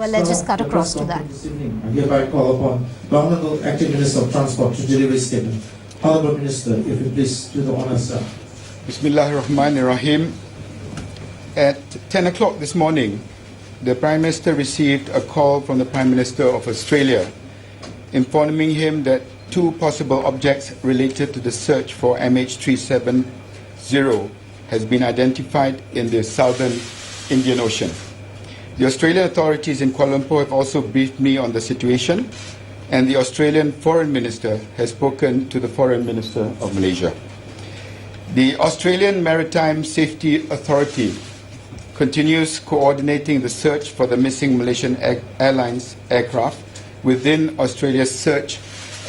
Well, let's just cut across to that. This evening, I hereby call upon the Honourable Acting Minister of Transport to deliver his statement. Honourable Minister, if you please do the honours, sir. Bismillahirrahmanirrahim. At 10 o'clock this morning, the Prime Minister received a call from the Prime Minister of Australia informing him that two possible objects related to the search for MH370 has been identified in the southern Indian Ocean. The Australian authorities in Kuala Lumpur have also briefed me on the situation, and the Australian Foreign Minister has spoken to the Foreign Minister of Malaysia. The Australian Maritime Safety Authority continues coordinating the search for the missing Malaysian Airlines aircraft within Australia's search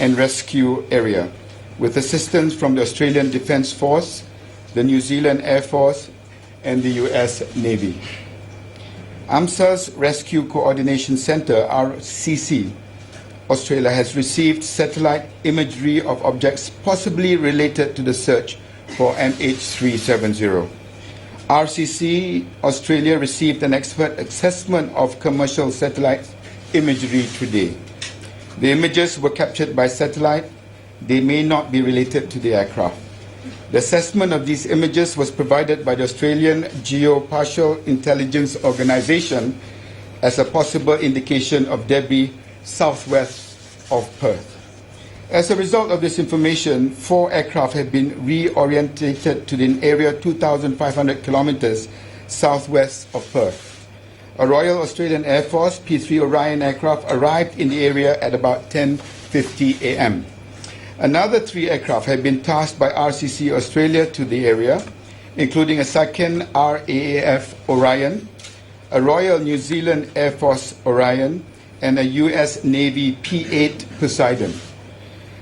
and rescue area, with assistance from the Australian Defence Force, the New Zealand Air Force, and the US Navy. AMSA's Rescue Coordination Centre, RCC, Australia has received satellite imagery of objects possibly related to the search for MH370. RCC Australia received an expert assessment of commercial satellite imagery today. The images were captured by satellite. They may not be related to the aircraft. The assessment of these images was provided by the Australian Geospatial Intelligence Organisation as a possible indication of debris southwest of Perth. As a result of this information, 4 aircraft have been reorientated to an area 2,500 kilometres southwest of Perth. A Royal Australian Air Force P-3 Orion aircraft arrived in the area at about 10:50 a.m. Another 3 aircraft have been tasked by RCC Australia to the area, including a second RAAF Orion, a Royal New Zealand Air Force Orion, and a US Navy P-8 Poseidon.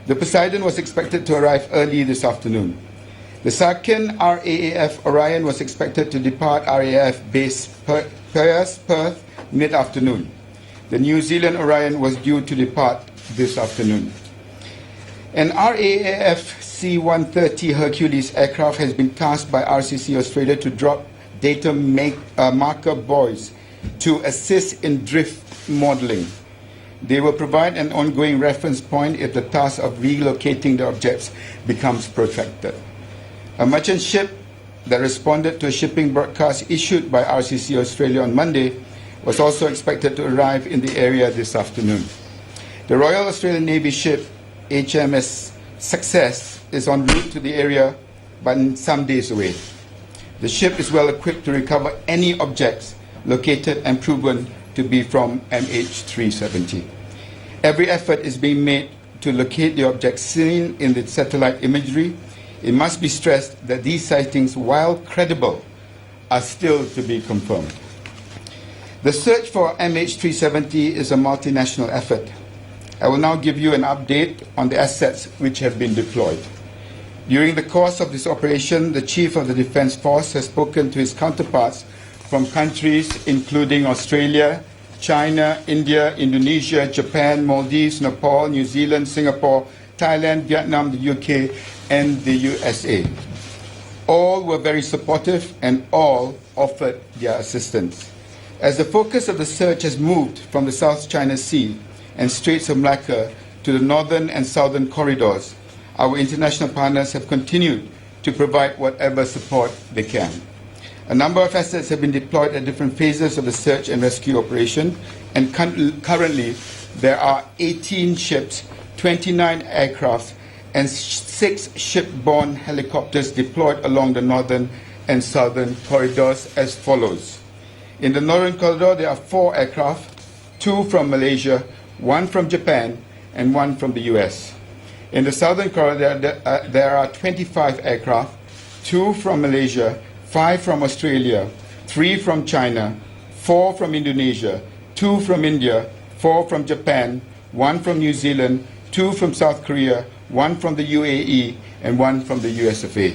The Poseidon was expected to arrive early this afternoon. The second RAAF Orion was expected to depart RAAF base Perth mid-afternoon. The New Zealand Orion was due to depart this afternoon. An RAAF C-130 Hercules aircraft has been tasked by RCC Australia to drop data marker buoys to assist in drift modelling. They will provide an ongoing reference point if the task of relocating the objects becomes protracted. A merchant ship that responded to a shipping broadcast issued by RCC Australia on Monday was also expected to arrive in the area this afternoon. The Royal Australian Navy ship HMS Success is en route to the area but some days away. The ship is well equipped to recover any objects located and proven to be from MH370. Every effort is being made to locate the objects seen in the satellite imagery. It must be stressed that these sightings, while credible, are still to be confirmed. The search for MH370 is a multinational effort. I will now give you an update on the assets which have been deployed. During the course of this operation, the Chief of the Defence Force has spoken to his counterparts from countries including Australia, China, India, Indonesia, Japan, Maldives, Nepal, New Zealand, Singapore, Thailand, Vietnam, the UK, and the USA. All were very supportive and all offered their assistance. As the focus of the search has moved from the South China Sea and Straits of Malacca to the northern and southern corridors, our international partners have continued to provide whatever support they can. A number of assets have been deployed at different phases of the search and rescue operation, and currently there are 18 ships, 29 aircraft, and 6 shipborne helicopters deployed along the northern and southern corridors as follows. In the northern corridor, there are 4 aircraft, 2 from Malaysia, 1 from Japan, and 1 from the US. In the southern corridor, there are 25 aircraft, 2 from Malaysia, 5 from Australia, 3 from China, 4 from Indonesia, 2 from India, 4 from Japan, 1 from New Zealand, 2 from South Korea, 1 from the UAE, and 1 from the US of A.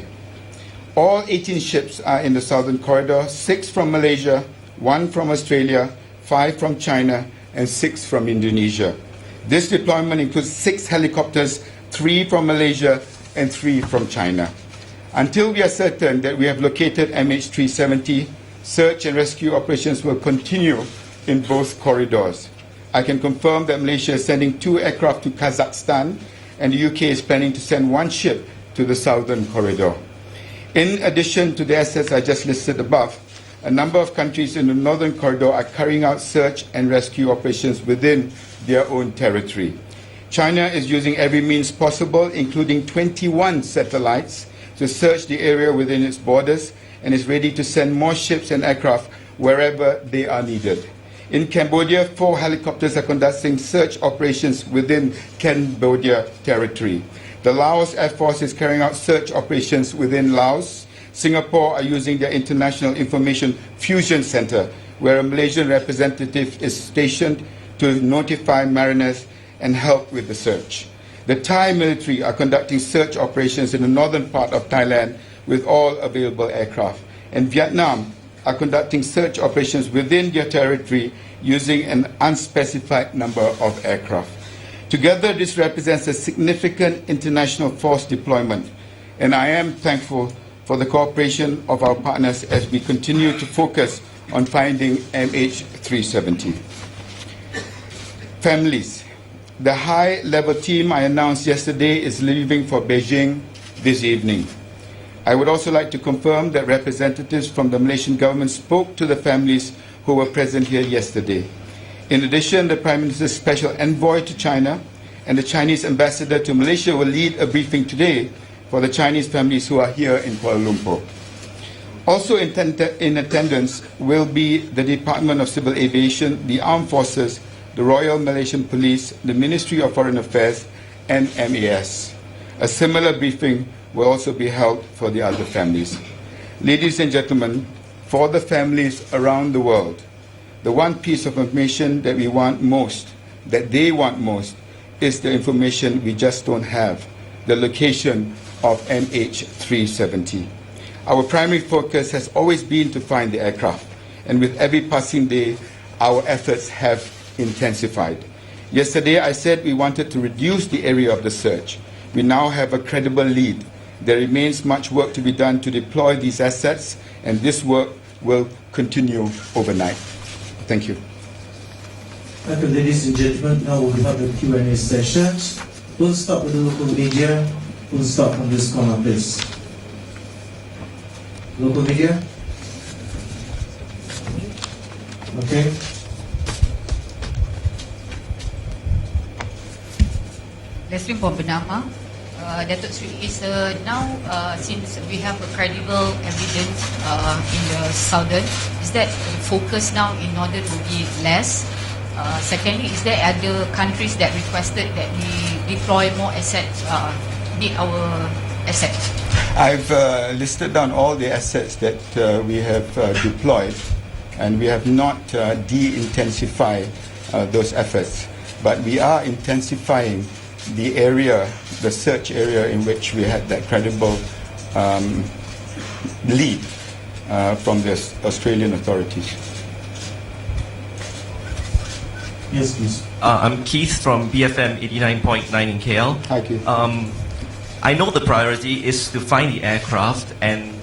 All 18 ships are in the southern corridor, 6 from Malaysia, 1 from Australia, 5 from China, and 6 from Indonesia. This deployment includes 6 helicopters, 3 from Malaysia and 3 from China. Until we are certain that we have located MH370, search and rescue operations will continue in both corridors. I can confirm that Malaysia is sending 2 aircraft to Kazakhstan, and the UK is planning to send 1 ship to the southern corridor. In addition to the assets I just listed above, a number of countries in the northern corridor are carrying out search and rescue operations within their own territory. China is using every means possible, including 21 satellites, to search the area within its borders and is ready to send more ships and aircraft wherever they are needed. In Cambodia, 4 helicopters are conducting search operations within Cambodia territory. The Laos Air Force is carrying out search operations within Laos. Singapore are using their International Information Fusion Center, where a Malaysian representative is stationed to notify mariners and help with the search. The Thai military are conducting search operations in the northern part of Thailand with all available aircraft. And Vietnam are conducting search operations within their territory using an unspecified number of aircraft. Together, this represents a significant international force deployment, and I am thankful for the cooperation of our partners as we continue to focus on finding MH370. Families. The high-level team I announced yesterday is leaving for Beijing this evening. I would also like to confirm that representatives from the Malaysian government spoke to the families who were present here yesterday. In addition, the Prime Minister's special envoy to China and the Chinese ambassador to Malaysia will lead a briefing today for the Chinese families who are here in Kuala Lumpur. Also in attendance will be the Department of Civil Aviation, the Armed Forces, the Royal Malaysian Police, the Ministry of Foreign Affairs, and MAS. A similar briefing will also be held for the other families. Ladies and gentlemen, for the families around the world, the one piece of information that we want most, that they want most, is the information we just don't have, the location of MH370. Our primary focus has always been to find the aircraft, and with every passing day, our efforts have intensified. Yesterday, I said we wanted to reduce the area of the search. We now have a credible lead. There remains much work to be done to deploy these assets, and this work will continue overnight. Thank you. Thank you, ladies and gentlemen. Now we'll have the Q&A sessions. We'll start with the local media. We'll start from this corner, please. Local media? Okay. Leslie from Bernama. Datuk Sri, is now since we have a credible evidence in the southern, is that focus now in order to be less? Secondly, is there other countries that requested that we deploy more assets, need our assets? I've listed down all the assets that we have deployed, and we have not de-intensified those efforts, but we are intensifying the area, the search area in which we had that credible lead from the Australian authorities. Yes, please. I'm Keith from BFM 89.9 in KL. Hi, Keith. I know the priority is to find the aircraft, and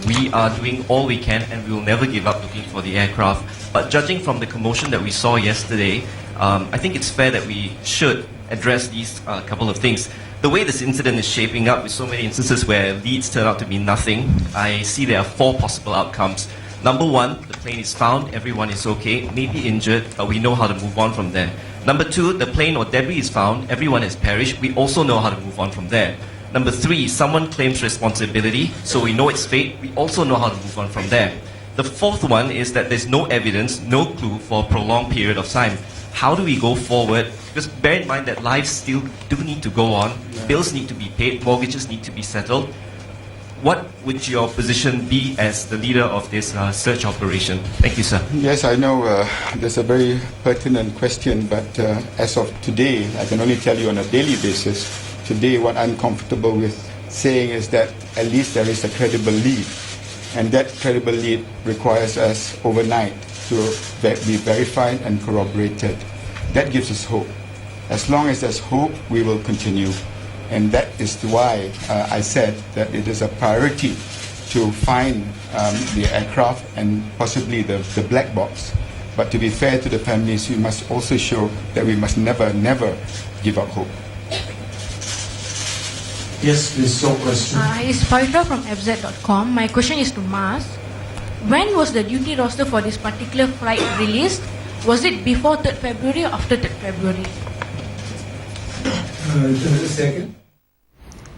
we are doing all we can, and we will never give up looking for the aircraft. But judging from the commotion that we saw yesterday, I think it's fair that we should address these couple of things. The way this incident is shaping up with so many instances where leads turn out to be nothing, I see there are 4 possible outcomes. Number 1, the plane is found, everyone is okay, maybe injured, but we know how to move on from there. Number 2, the plane or debris is found, everyone has perished, we also know how to move on from there. Number 3, someone claims responsibility, so we know it's fate, we also know how to move on from there. The 4th one is that there's no evidence, no clue for a prolonged period of time. How do we go forward? Because bear in mind that lives still do need to go on, bills need to be paid, mortgages need to be settled. What would your position be as the leader of this search operation? Thank you, sir. Yes, I know there's a very pertinent question, but as of today, I can only tell you on a daily basis, today what I'm comfortable with saying is that at least there is a credible lead, and that credible lead requires us overnight to be verified and corroborated. That gives us hope. As long as there's hope, we will continue. And that is why I said that it is a priority to find the aircraft and possibly the black box But to be fair to the families, we must also show that we must never, never give up hope. Yes, please, your question. It's Pavitra from fz.com. My question is to Mars. When was the duty roster for this particular flight released? Was it before 3rd February or after 3rd February? Second.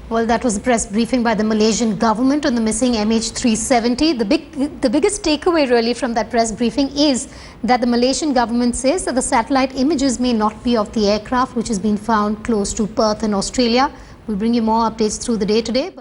Well, that was a press briefing by the Malaysian government on the missing MH370. The biggest takeaway really from that press briefing is that the Malaysian government says that the satellite images may not be of the aircraft which has been found close to Perth in Australia. We'll bring you more updates through the day today.